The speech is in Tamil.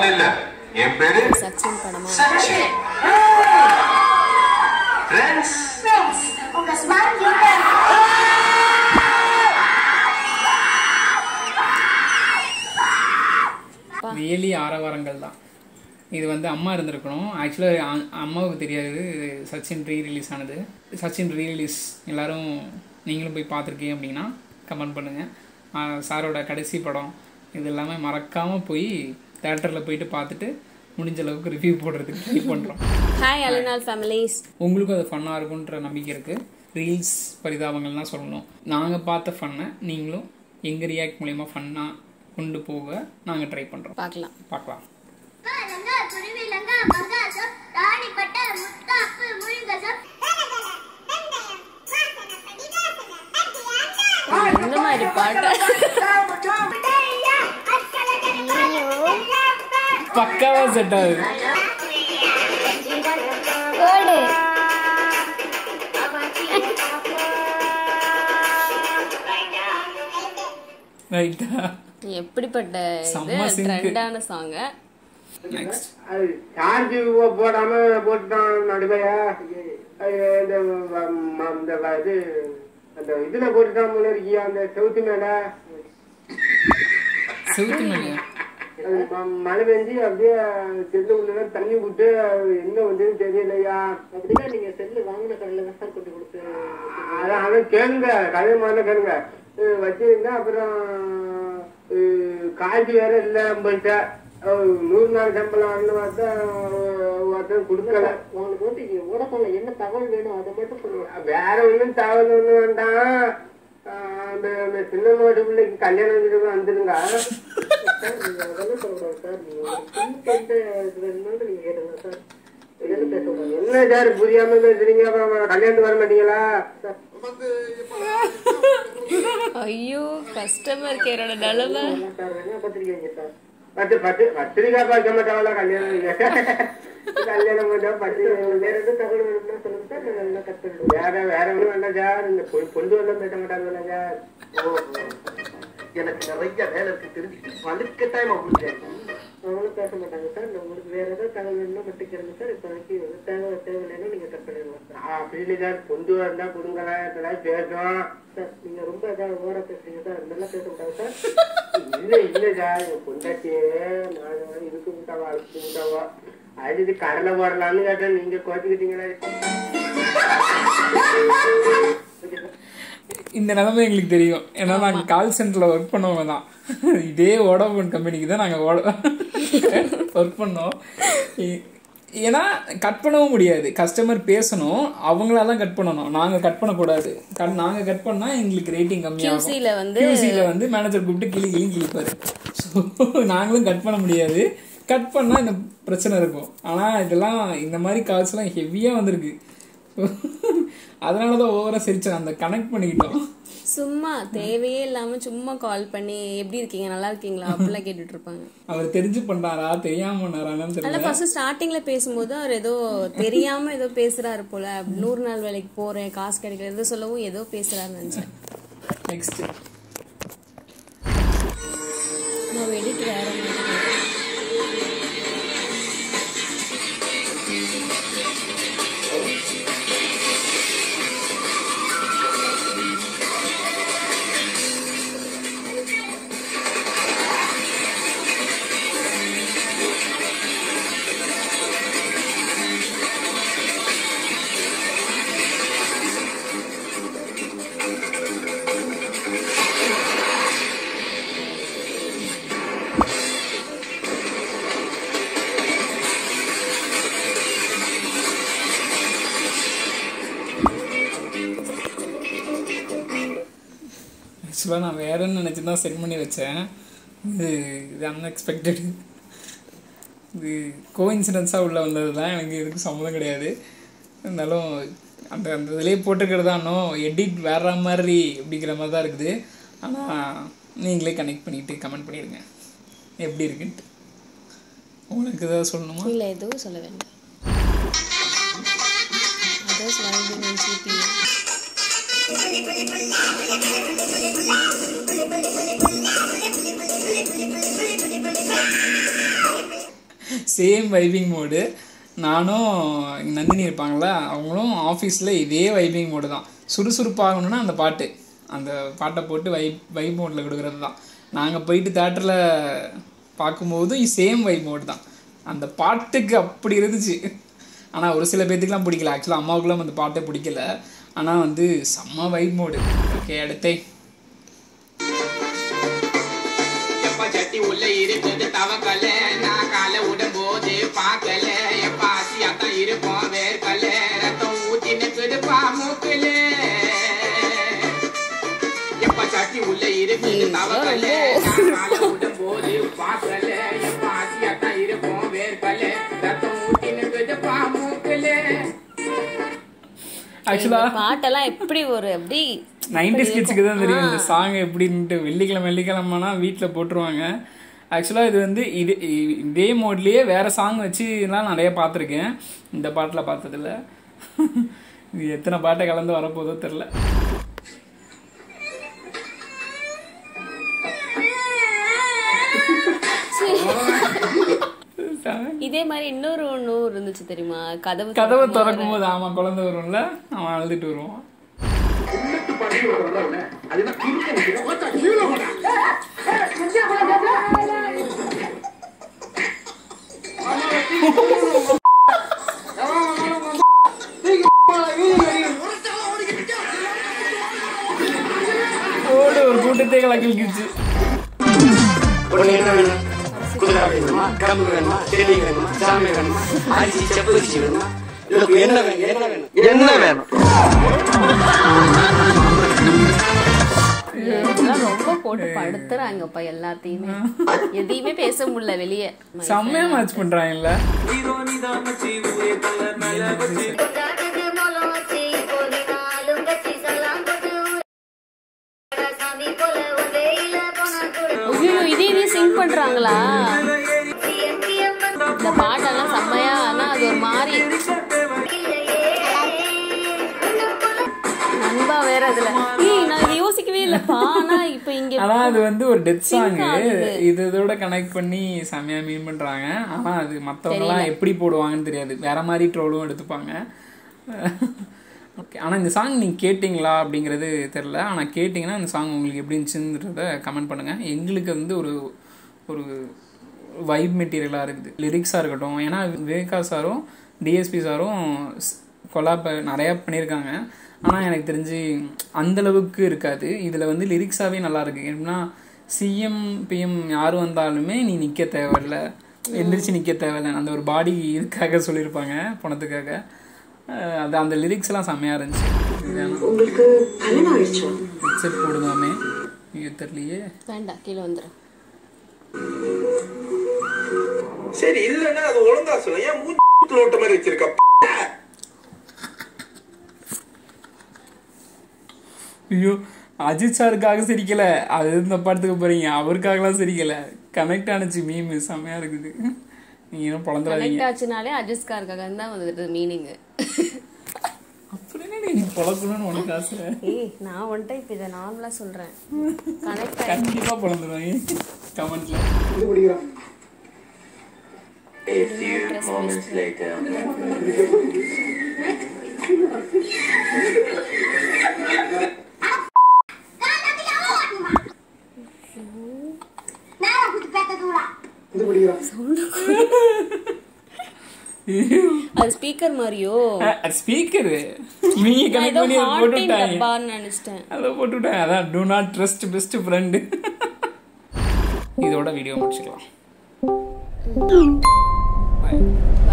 நான் இல்ல, என் பேரு சச்சின் படமா? சச்சின். ஃப்ரெண்ட்ஸ் உங்க ஸ்மார்ட் ரியலி ஆரவாரங்கள் தான். இது வந்து அம்மா இருந்திருக்கணும். ஆக்சுவலாக அம்மாவுக்கு தெரியாது சச்சின் ரீ-ரிலீஸ் ஆனது. சச்சின் ரீ-ரிலீஸ் எல்லோரும் நீங்களும் போய் பார்த்துருக்கீங்க அப்படின்னா கமெண்ட் பண்ணுங்கள். சாரோட கடைசி படம் இது எல்லாமே மறக்காமல் போய் தேட்டரில் போயிட்டு பார்த்துட்டு முடிஞ்ச அளவுக்கு ரிவ்யூ போடுறதுக்கு ட்ரை பண்ணுறோம். Hi all in all families. உங்களுக்கும் அது ஃபன்னாக இருக்குன்ற நம்பிக்கை இருக்குது. ரீல்ஸ் பரிதாபங்கள்லாம் சொல்லணும். நாங்கள் பார்த்த ஃபன்னை நீங்களும் எங்கள் ரியாக்ட் மூலயமா ஃபன்னாக கொண்டு போக நாங்கள் ட்ரை பண்ணுறோம். பார்க்கலாம். இந்த மாதிரி பாட்டு பக்காவா செட் ஆகுது. ரைட்டா? எப்படிப்பட்ட ட்ரெண்டான சாங். நெக்ஸ்ட் சார்ஜ் போடாம போட்டுட்டான் நடுவையா. இது அந்த இதுல போட்டுட்டான் போல இருக்கியா, அந்த செவுத்து மேல. செவுத்து மேலையா? மழை பெஞ்சு அப்படியே செல்லு உள்ள தண்ணி விட்டு என்ன வந்து தெரியலையா. அப்படின்னா நீங்க செல்லு வாங்கின கடையில தான் சார் கொண்டு கொடுத்து அதான் கேளுங்க, கதை மாதிரி கேளுங்க வச்சிருந்தா. அப்புறம் காய்ச்சி வேற இல்ல போயிட்ட. 100 நாள் சம்பளம் வரணும் பார்த்தா ஒருத்தர் கொடுக்கல. உங்களுக்கு வந்து ஓடப்போல என்ன தகவல் வேணும் அதை மட்டும் சொல்லுங்க. வேற ஒன்றும் தகவல் ஒன்றும் வேண்டாம். அந்த சின்ன நோட்டு பிள்ளைக்கு கல்யாணம் வந்துருங்க. என்ன சார் புரியாம பேசுறீங்க? கல்யாணத்துக்கு வர மாட்டீங்களா? ஐயோ, கஸ்டமர் கேரோட நிலைமை. பத்திரிக்கா பார்க்க மாட்டாங்களா? கல்யாணம் பண்ணா பத்திரிக்கை வேற எதுவும் தகவல் வேணும்னா சொல்லுங்க சார். நல்லா கட் பண்ணுறோம். வேற ஒன்றும் வேண்டாம் சார். இந்த கொண்டு வரலாம் பேச மாட்டாங்கல்ல சார். எனக்கு நிறைய வேலை இருக்கு தெரிஞ்சுக்கிட்டு வலுக்கட்டாயம் அவங்களும் பேச மாட்டாங்க சார். உங்களுக்கு வேற ஏதாவது தகவல் வேணும்னா மட்டும் கேளுங்க சார். இப்போதைக்கு தேவையில்லைன்னா நீங்க கட் பண்ணிடலாம் சார். அப்படி இல்லை சார், கொண்டு வரந்தா கொடுங்களேன், இதெல்லாம் பேசும் சார். நீங்க ரொம்ப ஏதாவது ஓர பேசுறீங்க சார், நல்லா பேச மாட்டாங்க சார். இல்ல சார், கொண்டாட்டியே நான் இதுக்கு விட்டாவா அதுக்கு விட்டாவா அது கடலை போடலாம்னு கேட்டேன். நீங்க கோச்சுக்கிட்டீங்களா? இந்த நிலைமை எங்களுக்கு தெரியும். ஏன்னா நாங்கள் கால் சென்டரில் ஒர்க் பண்ணவங்க தான். இதே வோடாஃபோன் கம்பெனிக்கு தான் நாங்கள் ஒர்க் பண்ணோம். ஏன்னா கட் பண்ணவும் முடியாது. கஸ்டமர் பேசணும், அவங்களா தான் கட் பண்ணணும். நாங்கள் கட் பண்ணக்கூடாது. நாங்கள் கட் பண்ணால் எங்களுக்கு ரேட்டிங் கம்மியாகும். QC-ல வந்து மேனேஜர் கூப்பிட்டு கிழிப்பாரு. ஸோ நாங்களும் கட் பண்ண முடியாது. கட் பண்ணால் இந்த பிரச்சனை இருக்கும். ஆனால் இதெல்லாம் இந்த மாதிரி கால்ஸ்லாம் ஹெவியாக வந்திருக்கு. அதனால தான் ஓவராக சிரிச்சேன். அந்த கனெக்ட் பண்ணிக்கிட்டோம். சும்மா தேவையே இல்லாம சும்மா கால் பண்ணி எப்படி இருக்கீங்க, நல்லா இருக்கீங்களா அப்படிலாம் கேட்டுட்டு இருப்பாங்க. அவர் தெரிஞ்சு பண்ணாரா தெரியாம பண்ணாரான்னு தெரியல. ஃபர்ஸ்ட் ஸ்டார்டிங்ல பேசும்போது அவர் ஏதோ தெரியாம ஏதோ பேசுறாரு போல. 100 நாள் வேலைக்கு போறேன், காசு கிடைக்கல ஏதோ சொல்லவும் ஏதோ பேசுறாருன்னு நினைச்சேன். நெக்ஸ்ட் நான் எடிட் வேற ஆக்சுவலாக நான் வேறன்னு நினச்சி தான் சென்ட் பண்ணி வச்சேன். இது அன்எக்ஸ்பெக்டட். இது கோஇன்சிடென்ஸாக உள்ளே வந்தது தான். எனக்கு இதுக்கு சம்மந்தம் கிடையாது. இருந்தாலும் அந்த அந்த இதிலே போட்டுக்கிறதானோ எடிட் வேற மாதிரி அப்படிங்கிற மாதிரி தான் இருக்குது. ஆனால் நீங்களே கனெக்ட் பண்ணிவிட்டு கமெண்ட் பண்ணிடுங்க எப்படி இருக்குன்ட்டு. உங்களுக்கு ஏதாவது சொல்லணுமா? இல்லை, எதுவும் சொல்ல வேண்டாம். Same vibing mode. நானும் நந்தினி இருப்பாங்களா, அவங்களும் ஆஃபீஸில் இதே வைபிங் மோடு தான். சுறுசுறுப்பாகணுன்னா அந்த பாட்டை போட்டு வைப் மோடில் கொடுக்குறது தான். நாங்கள் போயிட்டு தேட்டரில் பார்க்கும்போது சேம் வைப் மோடு தான். அந்த பாட்டுக்கு அப்படி இருந்துச்சு. ஆனால் ஒரு சில பேர்த்துக்குலாம் பிடிக்கல. ஆக்சுவலாக அம்மாவுக்குலாம் அந்த பாட்டை பிடிக்கல. ஆனால் வந்து செம்ம வைப் மோடு. ஓகே, அடுத்தே சட்டி உள்ள இருக்குது தவக்கல, நான் காலை விடும்போது பார்க்கல, எப்ப ஆசியாத்தான் இருப்போம் வேர்க்கல, ரத்தம் ஊத்தி நிற்குதுப்பா மூக்கல. எப்ப சட்டி உள்ள இருக்குது தவக்கல, நான் காலை விடும்போது பார்க்கல, எப்ப ஆசியாத்தான் இருப்போம் வேர்க்கல, ரத்தம் ஊத்தி நிற்குதுப்பா மூக்கல. ஆக்சுவலா பாட்டெல்லாம் எப்படி ஒரு அப்படி 90s கிட்ஸுக்கு தான் தெரியும் இந்த சாங் எப்படின்ட்டு. வெள்ளிக்கிழமைனா வீட்டில் போட்டுருவாங்க. ஆக்சுவலாக இது வந்து இதே மோட்லேயே வேறு சாங் வச்சுலாம் நிறைய பார்த்துருக்கேன். இந்த பாட்டில் பார்த்ததில்ல. இது எத்தனை பாட்டை கலந்து வரப்போதோ தெரில. இதே மாதிரி இன்னொரு ஒன்று இருந்துச்சு தெரியுமா, கதவு திறக்கும் போது. ஆமாம், குழந்தை வரும்ல, அவன் அழுதுட்டு வருவான். ஒரு கூட்டத்தை கலக்கிச்சு. குதிரை வேணுமா, கடம்பு வேணுமா, தேனி வேணுமா, சாமி வேணுமா, அரிசி செப்பரிசி வேணுமா, என்ன வேணும், என்ன வேணும். ரொம்ப போட்டு படுத்துறாங்கப்பா எல்லாத்தையுமே. எதையுமே பேச முடியல வெளியே. செம்மையா மேட்ச் பண்றாங்கல்ல. இதே சிங் பண்றாங்களா இந்த பாட்டெல்லாம் செம்மையா. ஆனா அது ஒரு மாதிரி நண்பா வேற அதுல. நான் இதை யோசிக்கவே இல்லப்பா. ஆனா இப்ப இங்க அது வந்து ஒரு டெத் சாங். இதோட கனெக்ட் பண்ணி செம்மையா மீன் பண்றாங்க. ஆனா அது மத்தவங்க எல்லாம் எப்படி போடுவாங்கன்னு தெரியாது. வேற மாதிரி ட்ரோலும் எடுத்துப்பாங்க. ஓகே, ஆனால் இந்த சாங் நீங்கள் கேட்டிங்களா அப்படிங்கிறது தெரில. ஆனால் கேட்டிங்கன்னா இந்த சாங் உங்களுக்கு எப்படி இருந்துச்சுன்றத கமெண்ட் பண்ணுங்கள். எங்களுக்கு வந்து ஒரு வைப் மெட்டீரியலாக இருக்குது. லிரிக்ஸாக இருக்கட்டும். ஏன்னா விவேகா சாரும் டிஎஸ்பி சாரும் கொலாப் நிறையா பண்ணியிருக்காங்க. ஆனால் எனக்கு தெரிஞ்சு அந்தளவுக்கு இருக்காது. இதில் வந்து லிரிக்ஸாகவே நல்லாயிருக்கு. எப்படின்னா சிஎம் பிஎம் யார் வந்தாலுமே நீ நிற்க தேவையில்லை, எந்திரிச்சு நிற்க தேவையில்லை, அந்த ஒரு பாடி இதுக்காக சொல்லியிருப்பாங்க, பணத்துக்காக. அது அந்த லிரிக்ஸ் எல்லாம் செம்மையா இருந்துச்சு. உங்களுக்கு கல்யாணம் ஆயிடுச்சா? ஹெட்செட் போடுதாமே தெரியலையே. வேண்டாம், கீழே வந்துடும். சரி, இல்லன்னா அது ஒழுங்கா சொல்ல. ஏன் மூஞ்சி ஓட்ட மாதிரி வச்சிருக்க? ஐயோ, அஜித் சாருக்காக சிரிக்கல, அது இந்த படத்துக்கு போறீங்க, அவருக்காகலாம் சிரிக்கல. கனெக்ட் ஆனிச்சு மீம், செம்மையா இருக்குது. நீங்க என்ன பொழந்துறாதீங்க. கனெக்ட் ஆச்சுனாலே அஜித் காருக்காக தான் வந்துட்டு மீனிங். அப்படின்னா நீ பொழக்கணும்னு உனக்கு ஆசை. நான் வந்துட்டு இப்போ இதை நார்மலா சொல்றேன். கனெக்ட் கண்டிப்பா பொழந்துருவாங்க கமெண்ட்ல. இது படிக்கிறான். A few moments later. இது படிக்கிறான். அது ஸ்பீக்கர் மாதிரியோ? ஸ்பீக்கர் இவங்க கனெக்ட் பண்ணி போட்டுட்டாங்க. நினைச்சிட்டேன் அதை போட்டுட்டாங்க. அதான் do not trust best friend. இதோட வீடியோ முடிச்சுக்கலாம். Bye.